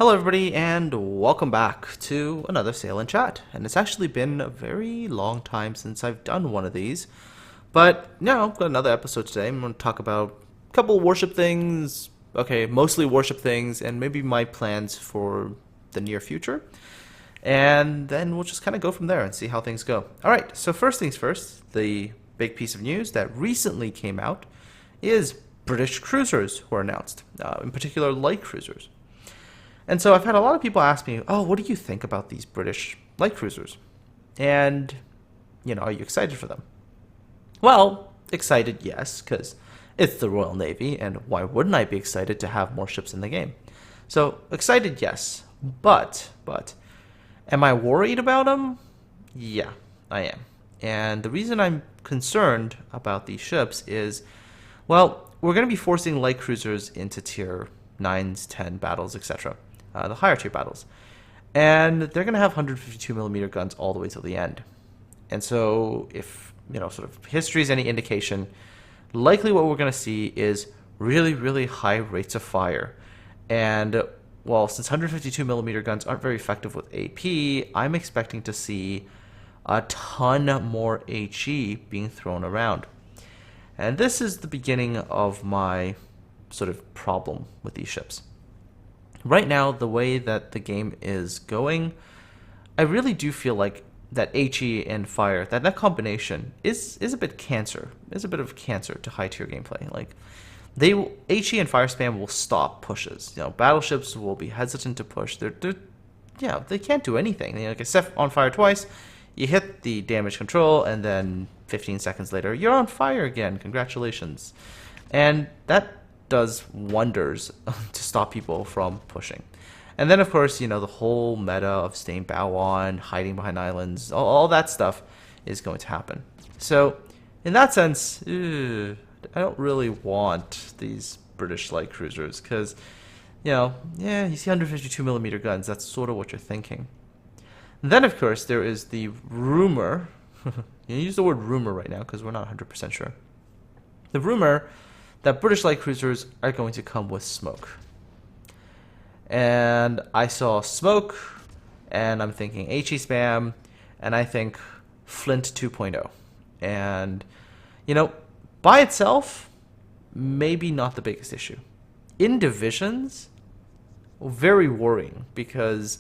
Hello everybody and welcome back to another Sail and Chat. And it's actually been a very long time since I've done one of these. But now I've got another episode today. I'm going to talk about a couple of worship things. Okay, mostly worship things and maybe my plans for the near future. And then we'll just kind of go from there and see how things go. Alright, so first things first, the big piece of news that recently came out is British cruisers were announced. In particular, light cruisers. And so I've had a lot of people ask me, oh, what do you think about these British light cruisers? And, are you excited for them? Well, excited, yes, because it's the Royal Navy, and why wouldn't I be excited to have more ships in the game? So, excited, yes, but, am I worried about them? Yeah, I am. And the reason I'm concerned about these ships is, well, we're going to be forcing light cruisers into tier 9s, 10 battles, etc. The higher tier battles. And they're going to have 152mm guns all the way till the end. And so if, sort of history is any indication, likely what we're going to see is really, really high rates of fire. And, well, since 152mm guns aren't very effective with AP, I'm expecting to see a ton more HE being thrown around. And this is the beginning of my sort of problem with these ships. Right now, the way that the game is going, I really do feel like that HE and fire, that combination is a bit cancer. Is a bit of cancer to high tier gameplay. Like HE and fire spam will stop pushes. Battleships will be hesitant to push. They can't do anything. Like I set on fire twice, you hit the damage control, and then 15 seconds later, you're on fire again. Congratulations. And that does wonders to stop people from pushing. And then, of course, the whole meta of staying bow on, hiding behind islands, all that stuff is going to happen. So, in that sense, I don't really want these British light cruisers because, you see 152mm guns, that's sort of what you're thinking. And then, of course, there is the rumor, you use the word rumor right now because we're not 100% sure. The rumor that British light cruisers are going to come with smoke. And I saw smoke, and I'm thinking HE spam, and I think Flint 2.0. And, by itself, maybe not the biggest issue. In divisions, very worrying, because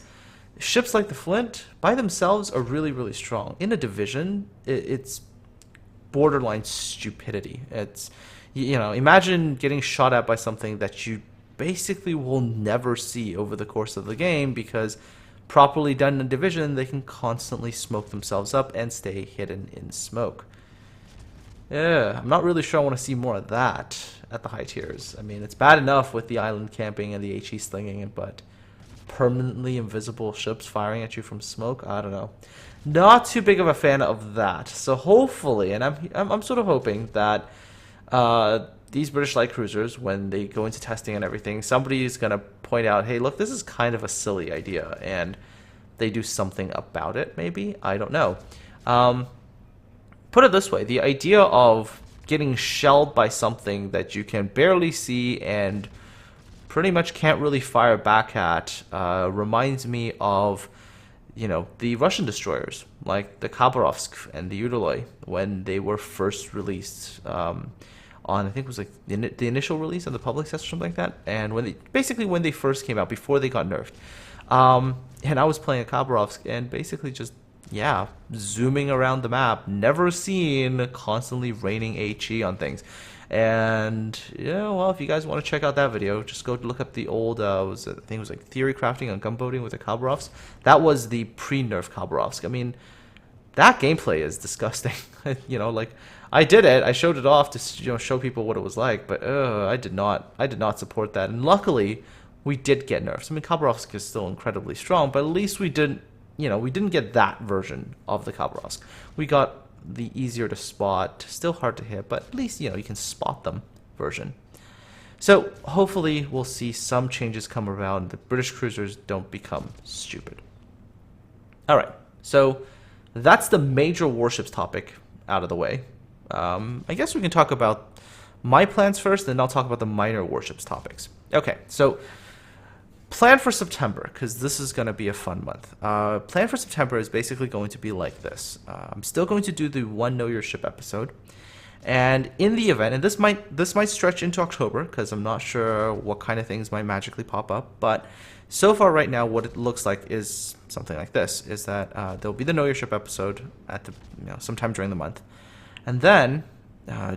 ships like the Flint, by themselves, are really, really strong. In a division, it's borderline stupidity. It's imagine getting shot at by something that you basically will never see over the course of the game because properly done in division, they can constantly smoke themselves up and stay hidden in smoke. Yeah, I'm not really sure I want to see more of that at the high tiers. I mean, it's bad enough with the island camping and the HE slinging, but permanently invisible ships firing at you from smoke, I don't know. Not too big of a fan of that. So hopefully, and I'm sort of hoping that these British light cruisers, when they go into testing and everything, somebody is going to point out, hey, look, this is kind of a silly idea, and they do something about it, maybe? I don't know. Put it this way, the idea of getting shelled by something that you can barely see and pretty much can't really fire back at reminds me of, the Russian destroyers, like the Khabarovsk and the Udaloy, when they were first released on, I think it was like the initial release on the public test or something like that, and when they first came out, before they got nerfed. And I was playing a Khabarovsk and basically just, zooming around the map, never seen, constantly raining HE on things. And, if you guys want to check out that video, just go look up the old, I think it was like theory crafting on gunboating with the Khabarovsk. That was the pre-nerf Khabarovsk. I mean, that gameplay is disgusting. Like, I did it, I showed it off to, show people what it was like, but, I did not support that. And luckily, we did get nerfs. I mean, Khabarovsk is still incredibly strong, but at least we didn't get that version of the Khabarovsk. We got the easier to spot, still hard to hit, but at least, you can spot them version. So hopefully we'll see some changes come around. The British cruisers don't become stupid. All right, so that's the major warships topic out of the way. I guess we can talk about my plans first, then I'll talk about the minor warships topics. Okay, so plan for September, because this is going to be a fun month. Plan for September is basically going to be like this. I'm still going to do the one Know Your Ship episode. And in the event, and this might stretch into October, because I'm not sure what kind of things might magically pop up, but so far right now, what it looks like is something like this, is that there'll be the Know Your Ship episode at the sometime during the month. And then,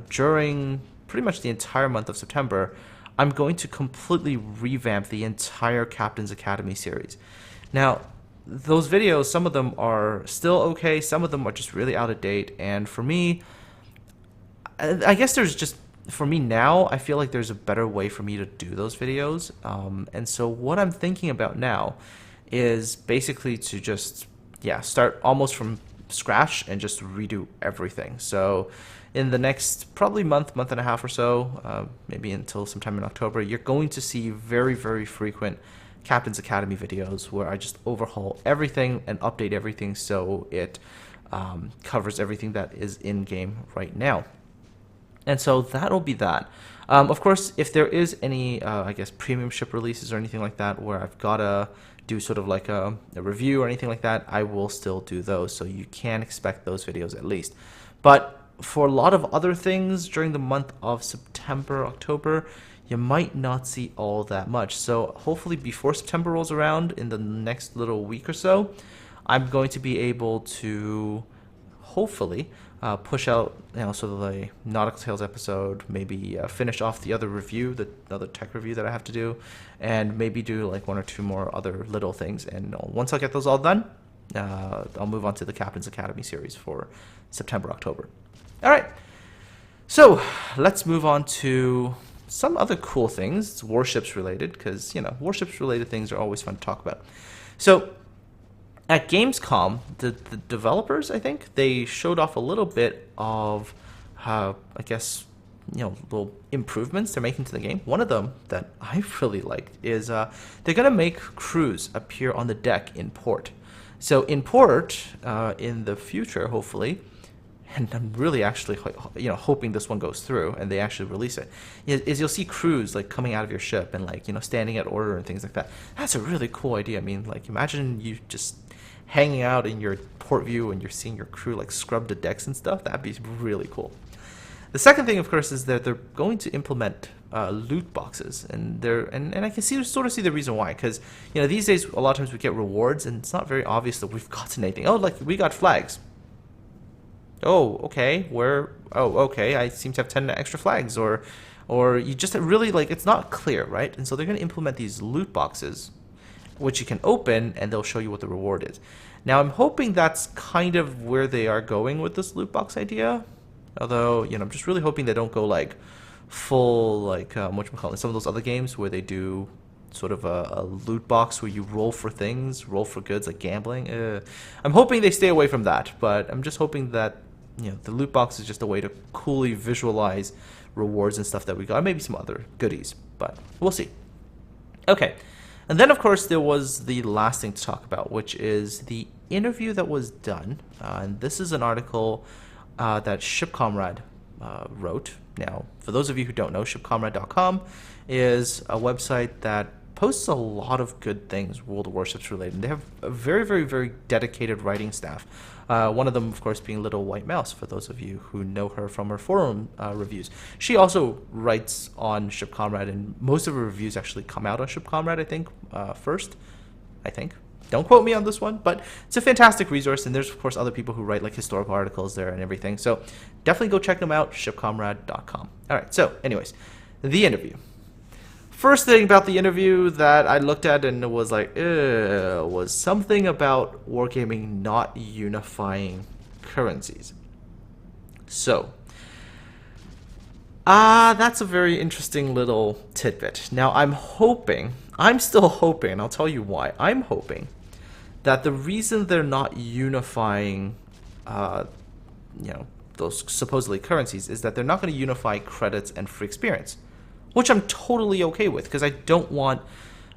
during pretty much the entire month of September, I'm going to completely revamp the entire Captain's Academy series. Now, those videos, some of them are still okay, some of them are just really out of date, and for me, I guess there's just, for me now, I feel like there's a better way for me to do those videos, and so what I'm thinking about now is basically to just, start almost from scratch and just redo everything. So in the next probably month and a half or so, maybe until sometime in October, you're going to see very, very frequent Captain's Academy videos where I just overhaul everything and update everything so it covers everything that is in game right now. And so that'll be that. Of course, if there is any, I guess, premium ship releases or anything like that where I've got to do sort of like a review or anything like that, I will still do those. So you can expect those videos at least. But for a lot of other things during the month of September, October, you might not see all that much. So hopefully before September rolls around in the next little week or so, I'm going to be able to hopefully push out, sort of a Nautical Tales episode, maybe finish off the other review, the other tech review that I have to do, and maybe do like one or two more other little things. And once I get those all done, I'll move on to the Captain's Academy series for September, October. All right, so let's move on to some other cool things. It's warships related, because warships related things are always fun to talk about. So at Gamescom, the developers, I think, they showed off a little bit of, I guess, little improvements they're making to the game. One of them that I really liked is they're going to make crews appear on the deck in port. So in port, in the future, hopefully, and I'm really actually, hoping this one goes through and they actually release it, is you'll see crews like coming out of your ship and like, standing at order and things like that. That's a really cool idea. I mean, like, imagine you just hanging out in your port view and you're seeing your crew like scrub the decks and stuff. That'd be really cool. The second thing, of course, is that they're going to implement loot boxes, and I can sort of see the reason why, because these days a lot of times we get rewards and it's not very obvious that we've gotten anything. Oh, like we got flags. Oh, okay. Okay. I seem to have 10 extra flags, or you just really like, it's not clear, right? And so they're going to implement these loot boxes, which you can open, and they'll show you what the reward is. Now, I'm hoping that's kind of where they are going with this loot box idea. Although, I'm just really hoping they don't go like full, like whatchamacallit, some of those other games where they do sort of a loot box where you roll for things, roll for goods, like gambling. I'm hoping they stay away from that, but I'm just hoping that the loot box is just a way to coolly visualize rewards and stuff that we got, and maybe some other goodies, but we'll see. Okay, and then of course there was the last thing to talk about, which is the interview that was done, and this is an article that Shipcomrade wrote. Now, for those of you who don't know, shipcomrade.com is a website that posts a lot of good things World of Warships related. They have a very, very, very dedicated writing staff. One of them, of course, being Little White Mouse, for those of you who know her from her forum reviews. She also writes on Shipcomrade, and most of her reviews actually come out on Shipcomrade, I think, first. I think. Don't quote me on this one, but it's a fantastic resource, and there's, of course, other people who write like historical articles there and everything. So definitely go check them out, shipcomrade.com. All right, so anyways, the interview. First thing about the interview that I looked at and it was like, was something about wargaming not unifying currencies. So, that's a very interesting little tidbit. Now, I'm still hoping, and I'll tell you why. I'm hoping that the reason they're not unifying, those supposedly currencies is that they're not going to unify credits and free experience. Which I'm totally okay with, because I don't want,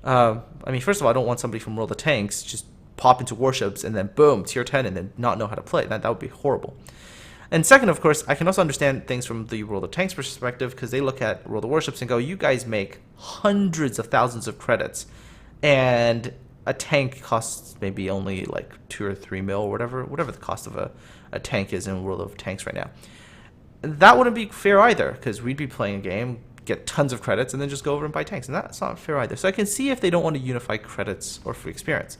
first of all, I don't want somebody from World of Tanks just pop into warships and then boom, tier 10 and then not know how to play. That would be horrible. And second, of course, I can also understand things from the World of Tanks perspective, because they look at World of Warships and go, you guys make hundreds of thousands of credits, and a tank costs maybe only like 2 or 3 mil, or whatever the cost of a tank is in World of Tanks right now. That wouldn't be fair either, because we'd be playing a game, get tons of credits, and then just go over and buy tanks, and that's not fair either. So I can see if they don't want to unify credits or free experience.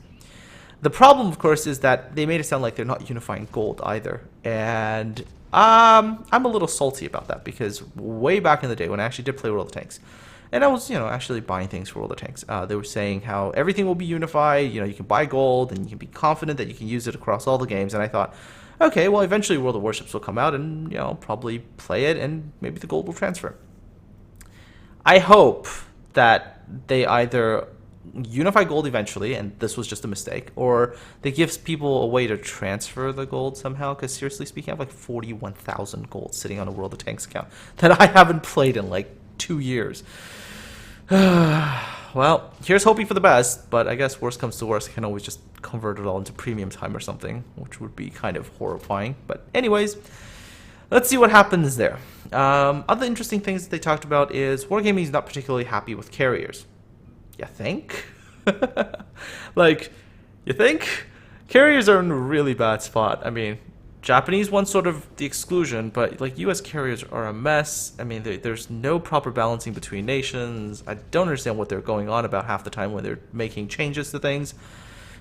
The problem, of course, is that they made it sound like they're not unifying gold either, and I'm a little salty about that, because way back in the day when I actually did play World of Tanks, and I was, actually buying things for World of Tanks, they were saying how everything will be unified, you can buy gold, and you can be confident that you can use it across all the games, and I thought, okay, well, eventually World of Warships will come out, and, I'll probably play it, and maybe the gold will transfer. I hope that they either unify gold eventually, and this was just a mistake, or they give people a way to transfer the gold somehow, because seriously speaking, I have like 41,000 gold sitting on a World of Tanks account that I haven't played in like 2 years. Well, here's hoping for the best, but I guess worst comes to worst, I can always just convert it all into premium time or something, which would be kind of horrifying. But anyways, let's see what happens there. Other interesting things that they talked about is Wargaming is not particularly happy with carriers. You think? You think? Carriers are in a really bad spot. I mean, Japanese one's sort of the exclusion, but US carriers are a mess. I mean, there's no proper balancing between nations. I don't understand what they're going on about half the time when they're making changes to things.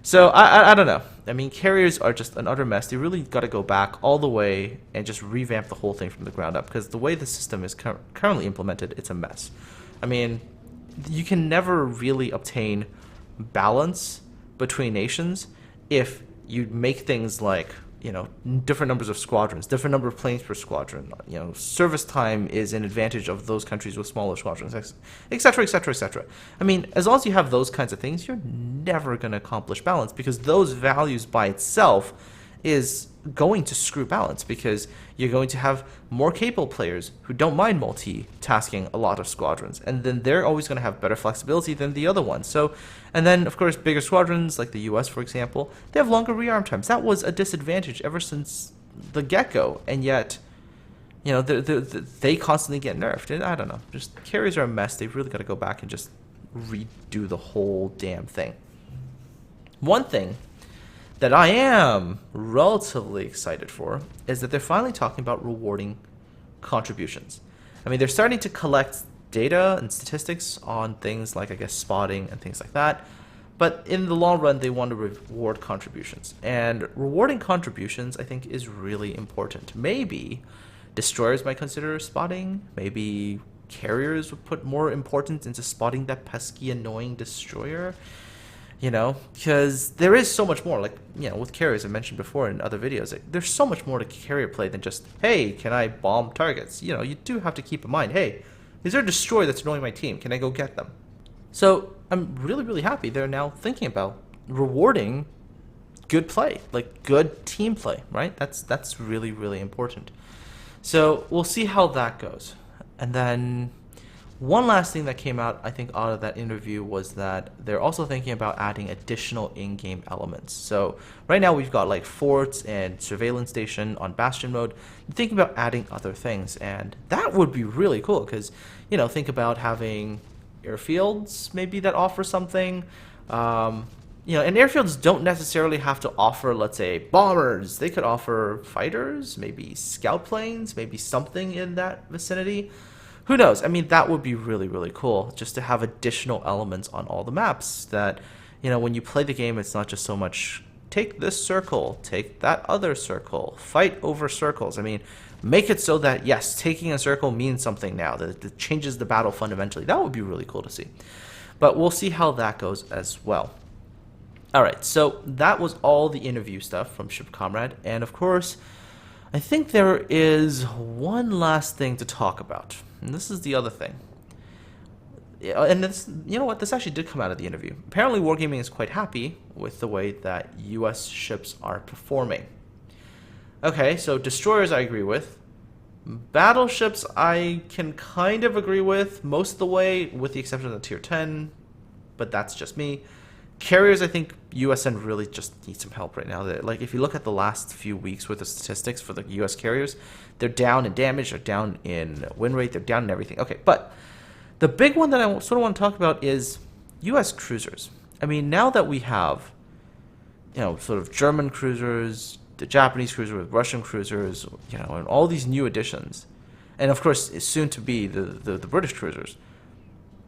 So I don't know. I mean, carriers are just an utter mess. They really got to go back all the way and just revamp the whole thing from the ground up, because the way the system is currently implemented, it's a mess. I mean, you can never really obtain balance between nations if you make things like, different numbers of squadrons, different number of planes per squadron. Service time is an advantage of those countries with smaller squadrons, etc., etc., etc. I mean, as long as you have those kinds of things, you're never going to accomplish balance, because those values by itself is going to screw balance, because you're going to have more capable players who don't mind multitasking a lot of squadrons, and then they're always going to have better flexibility than the other ones. So, and then of course bigger squadrons like the US, for example, they have longer rearm times. That was a disadvantage ever since the get-go, and yet they constantly get nerfed. And I don't know, just carriers are a mess. They've really got to go back and just redo the whole damn thing. One thing that I am relatively excited for is that they're finally talking about rewarding contributions. I mean, they're starting to collect data and statistics on things like, I guess, spotting and things like that. But in the long run, they want to reward contributions. And rewarding contributions, I think, is really important. Maybe destroyers might consider spotting. Maybe carriers would put more importance into spotting that pesky, annoying destroyer. Because there is so much more, with carriers I mentioned before in other videos, there's so much more to carrier play than just, hey, can I bomb targets? You do have to keep in mind, hey, is there a destroyer that's annoying my team? Can I go get them? So I'm really, really happy they're now thinking about rewarding good play, good team play, right? That's really, really important. So we'll see how that goes. And then one last thing that came out, I think, out of that interview was that they're also thinking about adding additional in-game elements. So right now we've got forts and surveillance station on Bastion mode. I'm thinking about adding other things, and that would be really cool because, think about having airfields maybe that offer something. And airfields don't necessarily have to offer, let's say, bombers. They could offer fighters, maybe scout planes, maybe something in that vicinity. Who knows? I mean, that would be really, really cool, just to have additional elements on all the maps that, when you play the game, it's not just so much take this circle, take that other circle, fight over circles. I mean, make it so that, yes, taking a circle means something now, that it changes the battle fundamentally. That would be really cool to see. But we'll see how that goes as well. All right, so that was all the interview stuff from Ship Comrade, and of course, I think there is one last thing to talk about, and this is the other thing. And this, this actually did come out of the interview. Apparently, Wargaming is quite happy with the way that US ships are performing. Okay, so destroyers I agree with. Battleships I can kind of agree with most of the way, with the exception of the tier 10, but that's just me. Carriers, I think USN really just needs some help right now. If you look at the last few weeks with the statistics for the US carriers, they're down in damage, they're down in win rate, they're down in everything. Okay, but the big one that I sort of want to talk about is US cruisers. I mean, now that we have, sort of German cruisers, the Japanese cruiser with Russian cruisers, and all these new additions, and of course, it's soon to be the British cruisers.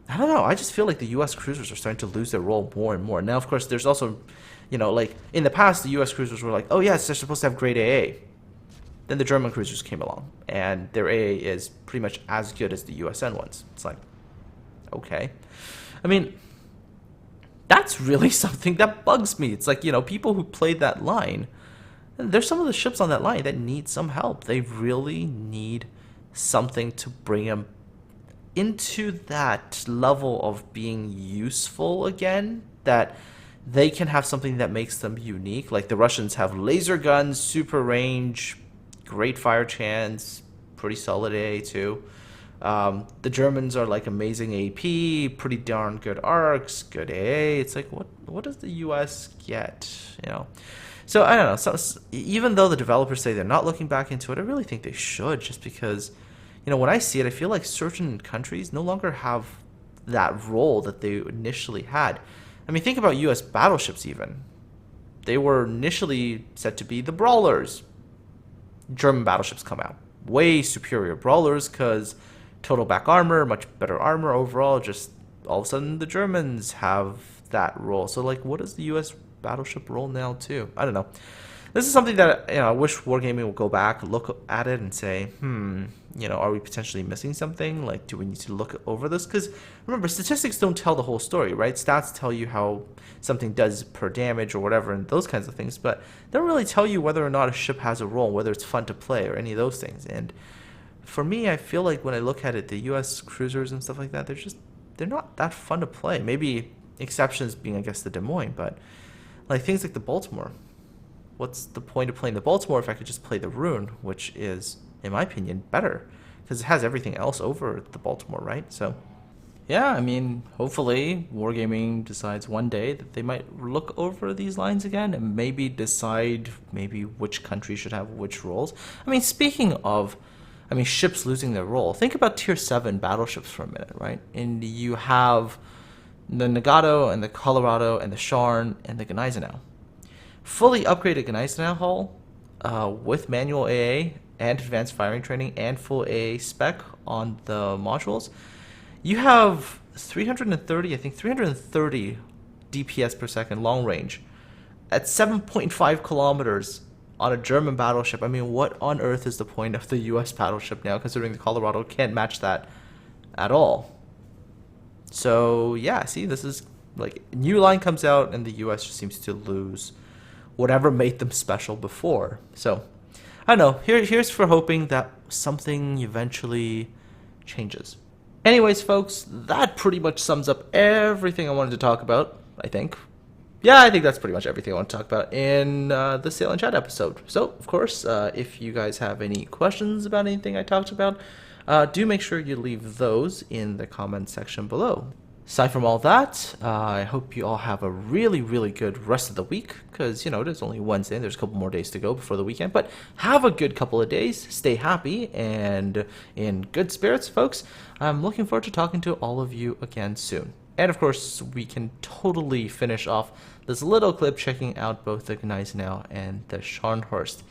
I don't know. I just feel like the U.S. cruisers are starting to lose their role more and more. Now, of course, there's also, like in the past, the U.S. cruisers were like, oh yes, they're supposed to have great AA. Then the German cruisers came along, and their AA is pretty much as good as the USN ones. It's like, okay. I mean, that's really something that bugs me. It's like, people who played that line, there's some of the ships on that line that need some help. They really need something to bring them into that level of being useful again, that they can have something that makes them unique. Like the Russians have laser guns, super range, great fire chance, pretty solid AA too. The Germans are like amazing AP, pretty darn good arcs, good AA. It's like, what does the US get? So I don't know. So even though the developers say they're not looking back into it, I really think they should, just because, when I see it, I feel like certain countries no longer have that role that they initially had. I mean, think about US battleships even. They were initially said to be the brawlers. German battleships come out. Way superior brawlers because total back armor, much better armor overall. Just all of a sudden the Germans have that role. So like, what is the US battleship role now too? I don't know. This is something that I wish Wargaming would go back, look at it and say, are we potentially missing something? Like, do we need to look over this? Because remember, statistics don't tell the whole story, right? Stats tell you how something does per damage or whatever and those kinds of things, but they don't really tell you whether or not a ship has a role, whether it's fun to play or any of those things. And for me, I feel like when I look at it, the US cruisers and stuff like that, they're not that fun to play. Maybe exceptions being, I guess, the Des Moines, but like things like the Baltimore. What's the point of playing the Baltimore if I could just play the Rune, which is, in my opinion, better because it has everything else over the Baltimore, right? So, yeah, I mean, hopefully Wargaming decides one day that they might look over these lines again and maybe decide maybe which country should have which roles. I mean, speaking of, ships losing their role, think about Tier 7 battleships for a minute, right? And you have the Nagato and the Colorado and the Sharn and the Gneisenau. Fully upgraded Gneisenau hull with manual AA and advanced firing training and full AA spec on the modules. You have 330 DPS per second long range at 7.5 kilometers on a German battleship. I mean, what on earth is the point of the US battleship now, considering the Colorado can't match that at all? So yeah, see, this is like new line comes out and the US just seems to lose whatever made them special before. So I don't know. Here's for hoping that something eventually changes. Anyways, folks, that pretty much sums up everything I wanted to talk about, I think. Yeah, I think that's pretty much everything I want to talk about in the Sail and Chat episode. So, of course, if you guys have any questions about anything I talked about, do make sure you leave those in the comment section below. Aside from all that, I hope you all have a really, really good rest of the week, because, it is only Wednesday and there's a couple more days to go before the weekend, but have a good couple of days, stay happy, and in good spirits, folks. I'm looking forward to talking to all of you again soon. And of course, we can totally finish off this little clip checking out both the Gneisenau and the Scharnhorst.